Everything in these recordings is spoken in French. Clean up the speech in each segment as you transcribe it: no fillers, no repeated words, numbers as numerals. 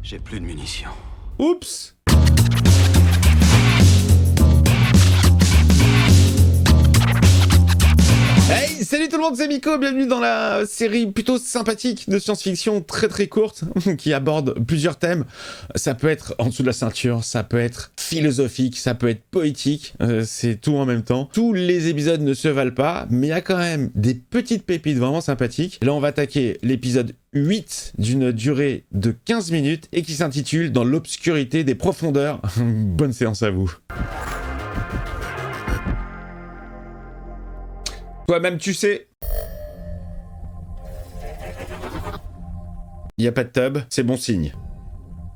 J'ai plus de munitions. Oups. Hey, salut tout le monde, c'est Miko, bienvenue dans la série plutôt sympathique de science-fiction très très courte qui aborde plusieurs thèmes. Ça peut être en dessous de la ceinture, ça peut être philosophique, ça peut être poétique, c'est tout en même temps. Tous les épisodes ne se valent pas, mais il y a quand même des petites pépites vraiment sympathiques. Là on va attaquer l'épisode 8 d'une durée de 15 minutes et qui s'intitule Dans l'obscurité des profondeurs. Bonne séance à vous. Toi-même, tu sais. Il n'y a pas de tub, c'est bon signe.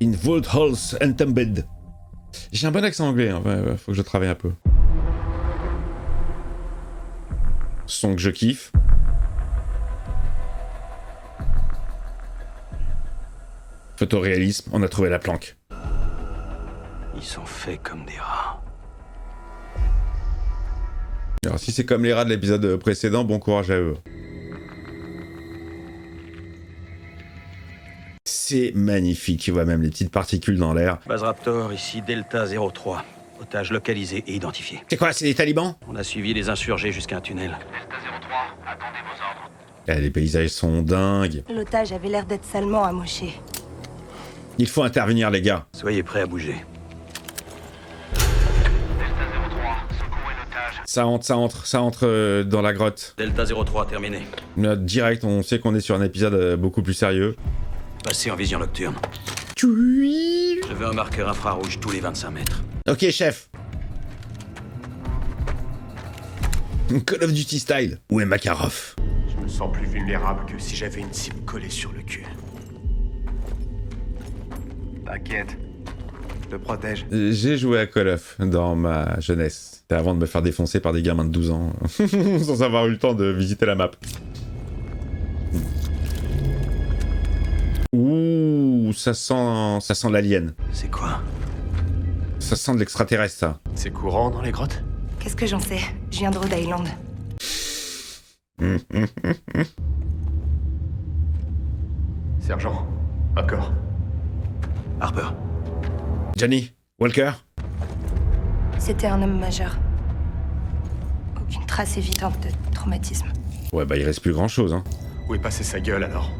In vault halls entombed. J'ai un bon accent anglais, hein. Faut que je travaille un peu. Son que je kiffe. Photoréalisme, on a trouvé la planque. Ils sont faits comme des rats. Alors si c'est comme les rats de l'épisode précédent, bon courage à eux. C'est magnifique, tu vois même les petites particules dans l'air. Base Raptor, ici Delta 03. Otage localisé et identifié. C'est quoi, c'est des talibans? On a suivi les insurgés jusqu'à un tunnel. Delta 03, attendez vos ordres. Ah, les paysages sont dingues. L'otage avait l'air d'être salement amoché. Il faut intervenir les gars. Soyez prêts à bouger. Delta 03, secourez l'otage. Ça entre dans la grotte. Delta 03, terminé. Direct, on sait qu'on est sur un épisode beaucoup plus sérieux. Passez en vision nocturne. Oui. Je veux un marqueur infrarouge tous les 25 mètres. Ok, chef. Call of Duty style. Où est Makarov? Je me sens plus vulnérable que si j'avais une cible collée sur le cul. T'inquiète, je te protège. J'ai joué à Call of dans ma jeunesse. C'était avant de me faire défoncer par des gamins de 12 ans, sans avoir eu le temps de visiter la map. Ouh, ça sent l'alien. C'est quoi? Ça sent de l'extraterrestre, ça. C'est courant dans les grottes? Qu'est-ce que j'en sais? Je viens de Rhode Island. Sergent, un corps. Harper. Johnny, Walker. C'était un homme majeur. Aucune trace évidente de traumatisme. Ouais, bah il reste plus grand chose, hein. Où est passée sa gueule alors?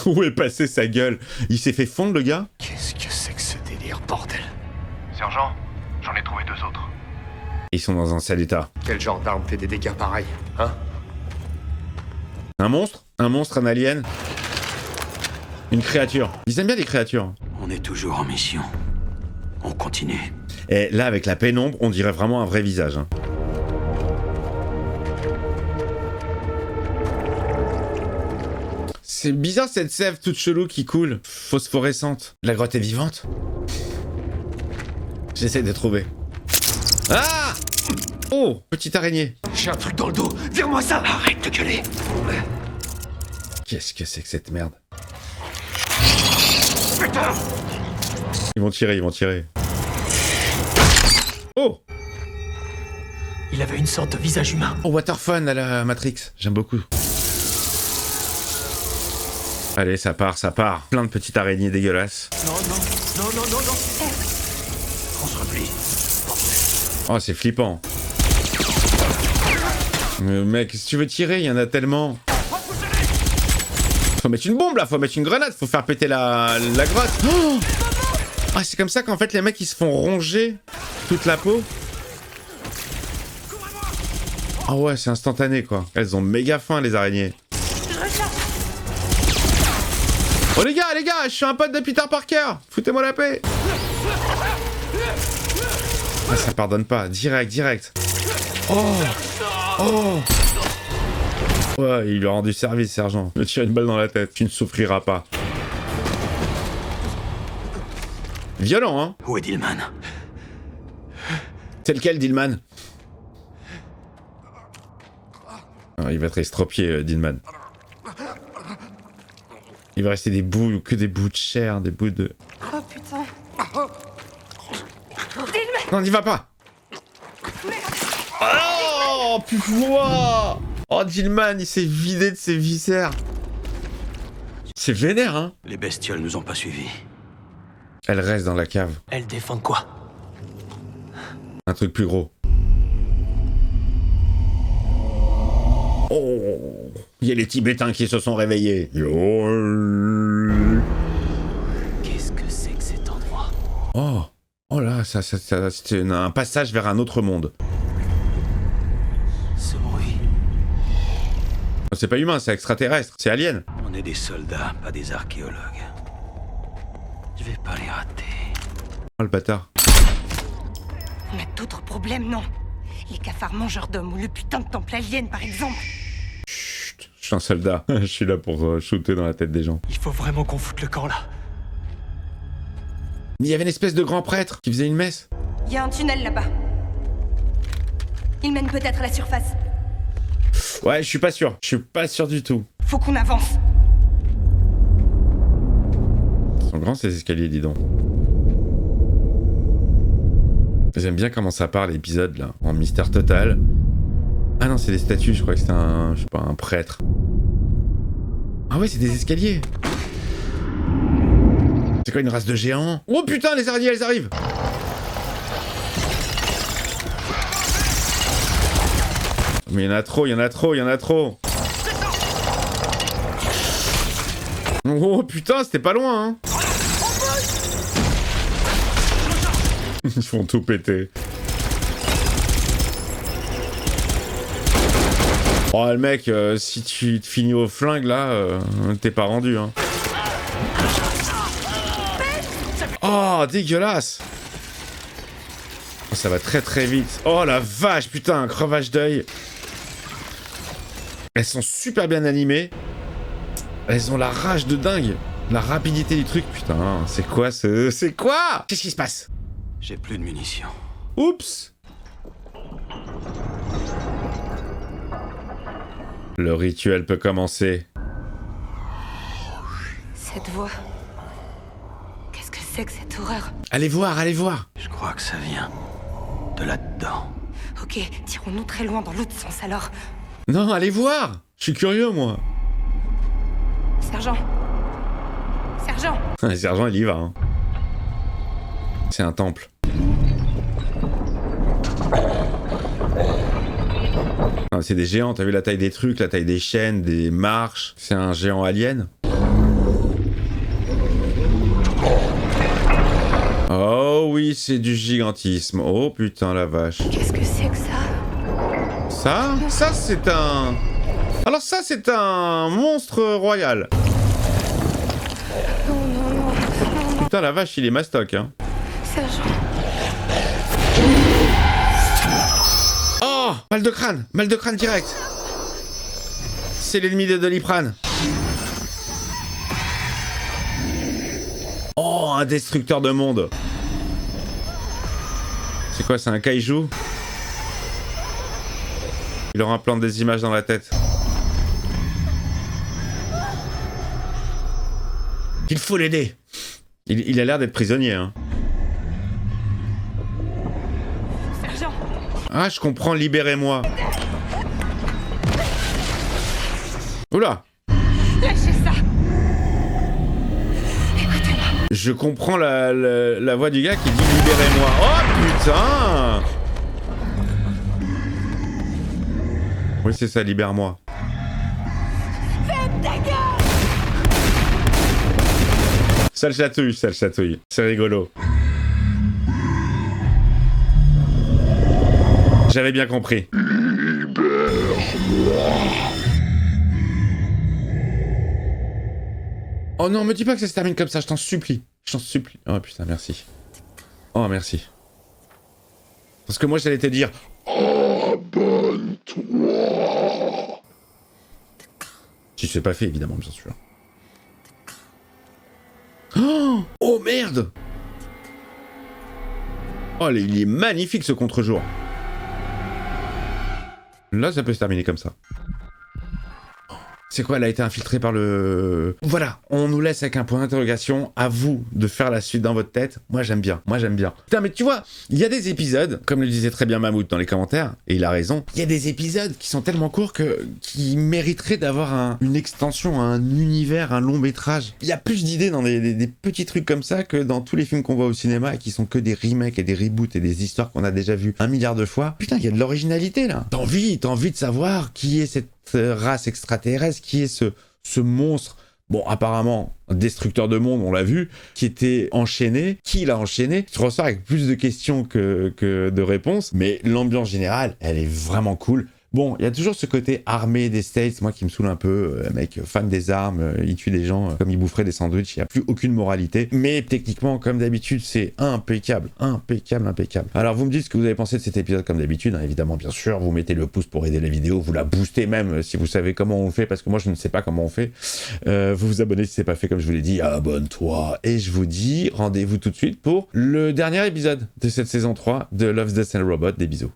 Où est passé sa gueule? Il s'est fait fondre, le gars? Qu'est-ce que c'est que ce délire, bordel? Sergent, j'en ai trouvé 2 autres. Ils sont dans un sale état. Quel genre d'arme fait des dégâts pareils, hein? Un monstre? Un monstre, un alien? Une créature. Ils aiment bien les créatures. On est toujours en mission. On continue. Et là, avec la pénombre, on dirait vraiment un vrai visage, hein. C'est bizarre cette sève toute chelou qui coule, phosphorescente. La grotte est vivante? J'essaie de trouver. Ah! Oh, petite araignée. J'ai un truc dans le dos, vire-moi ça! Arrête de gueuler. Qu'est-ce que c'est que cette merde? Putain! Ils vont tirer. Oh! Il avait une sorte de visage humain. Oh, Waterfun à la Matrix, j'aime beaucoup. Allez, ça part. Plein de petites araignées dégueulasses. Non. On se replie. Oh, c'est flippant. Mec, si tu veux tirer, il y en a tellement. Faut mettre une bombe là, faut mettre une grenade, faut faire péter la grotte. Oh, ah, c'est comme ça qu'en fait les mecs ils se font ronger toute la peau. Ah ouais, c'est instantané quoi. Elles ont méga faim les araignées. Oh les gars, je suis un pote de Peter Parker. Foutez-moi la paix. Ah, ça pardonne pas, direct. Oh. Ouais, il lui a rendu service, sergent. Me tire une balle dans la tête, tu ne souffriras pas. Violent, hein? Où est Dillman? C'est lequel, Dillman? Ah, il va être estropié, Dillman. Il va rester que des bouts de chair, des bouts de... Oh putain. Non, n'y va pas. Oh, putain. Oh, Dillman, il s'est vidé de ses viscères. C'est vénère, hein? Les bestioles nous ont pas suivis. Elle reste dans la cave. Elles défendent quoi? Un truc plus gros. Oh, il y a les Tibétains qui se sont réveillés. Qu'est-ce que c'est que cet endroit? Oh, oh là, ça c'est un passage vers un autre monde. Ce bruit. C'est pas humain, c'est extraterrestre, c'est alien. On est des soldats, pas des archéologues. Je vais pas les rater. Oh le bâtard. On a d'autres problèmes, non? Les cafards mangeurs d'hommes ou le putain de temple alien, par exemple. Chut, je suis un soldat. Je suis là pour shooter dans la tête des gens. Il faut vraiment qu'on foute le camp là. Mais il y avait une espèce de grand prêtre qui faisait une messe. Il y a un tunnel là-bas. Il mène peut-être à la surface. Ouais, je suis pas sûr. Je suis pas sûr du tout. Faut qu'on avance. Ils sont grands ces escaliers, dis donc. J'aime bien comment ça part l'épisode là, en mystère total. Ah non, c'est des statues, je crois que c'était un, je sais pas, un prêtre. Ah ouais, c'est des escaliers. C'est quoi, une race de géants? Oh putain, les araignées, elles arrivent. Mais il y en a trop, il y en a trop, il y en a trop. Oh putain, c'était pas loin, hein. Ils font tout péter. Oh le mec, si tu te finis au flingue là, t'es pas rendu, hein. Oh, dégueulasse. Oh, ça va très très vite. Oh la vache, putain, un crevage d'œil. Elles sont super bien animées. Elles ont la rage de dingue. La rapidité du truc, putain. C'est quoi ce... C'est quoi? Qu'est-ce qui se passe? J'ai plus de munitions. Oups. Le rituel peut commencer. Cette voix. Qu'est-ce que c'est que cette horreur? Allez voir, allez voir. Je crois que ça vient de là-dedans. Ok, tirons-nous très loin dans l'autre sens alors. Non, allez voir. Je suis curieux, moi. Sergent. Sergent. Le sergent, il y va, hein. C'est un temple. Ah, c'est des géants, t'as vu la taille des trucs, la taille des chaînes, des marches. C'est un géant alien. Oh oui, c'est du gigantisme. Oh putain la vache. Qu'est-ce que c'est que ça? Ça c'est un... Alors ça c'est un monstre royal. Non, non, non, non, non. Putain la vache, il est mastoc, hein. Sergent. Oh, mal de crâne direct. C'est l'ennemi de Doliprane. Oh, un destructeur de monde. C'est quoi, c'est un kaiju? Il leur implante des images dans la tête. Il faut l'aider. Il a l'air d'être prisonnier, hein. Sergent. Ah, je comprends, libérez-moi. Oula. Lâchez ça. Écoutez-moi. Je comprends la voix du gars qui dit libérez-moi. Oh putain. Oui, c'est ça, libère-moi. Faites ta gueule. Ça le chatouille. C'est rigolo. J'avais bien compris. Oh non, me dis pas que ça se termine comme ça, je t'en supplie. Oh putain, merci. Oh, merci. Parce que moi, j'allais te dire... Abonne-toi. Si c'est pas fait, évidemment, bien sûr. Oh merde. Oh, il est magnifique ce contre-jour. Là, ça peut se terminer comme ça. C'est quoi, elle a été infiltrée par le... Voilà, on nous laisse avec un point d'interrogation, à vous de faire la suite dans votre tête. Moi j'aime bien. Putain, mais tu vois, il y a des épisodes, comme le disait très bien Mammouth dans les commentaires, et il a raison, il y a des épisodes qui sont tellement courts qui mériteraient d'avoir une extension, un univers, un long métrage. Il y a plus d'idées dans des petits trucs comme ça que dans tous les films qu'on voit au cinéma et qui sont que des remakes et des reboots et des histoires qu'on a déjà vues 1 milliard de fois. Putain, il y a de l'originalité là. T'as envie de savoir qui est cette race extraterrestre, qui est ce monstre. Bon, apparemment, destructeur de monde, on l'a vu, qui était enchaîné. Qui l'a enchaîné? Tu ressors avec plus de questions que de réponses, mais l'ambiance générale, elle est vraiment cool. Bon, il y a toujours ce côté armé des States, moi qui me saoule un peu, mec, fan des armes, il tue des gens comme il boufferait des sandwichs, il n'y a plus aucune moralité. Mais techniquement, comme d'habitude, c'est impeccable. Alors vous me dites ce que vous avez pensé de cet épisode comme d'habitude, hein, évidemment, bien sûr, vous mettez le pouce pour aider la vidéo, vous la boostez même si vous savez comment on fait, parce que moi je ne sais pas comment on fait. Vous vous abonnez si c'est pas fait comme je vous l'ai dit, abonne-toi. Et je vous dis, rendez-vous tout de suite pour le dernier épisode de cette saison 3 de Love, Death and Robots. Des bisous.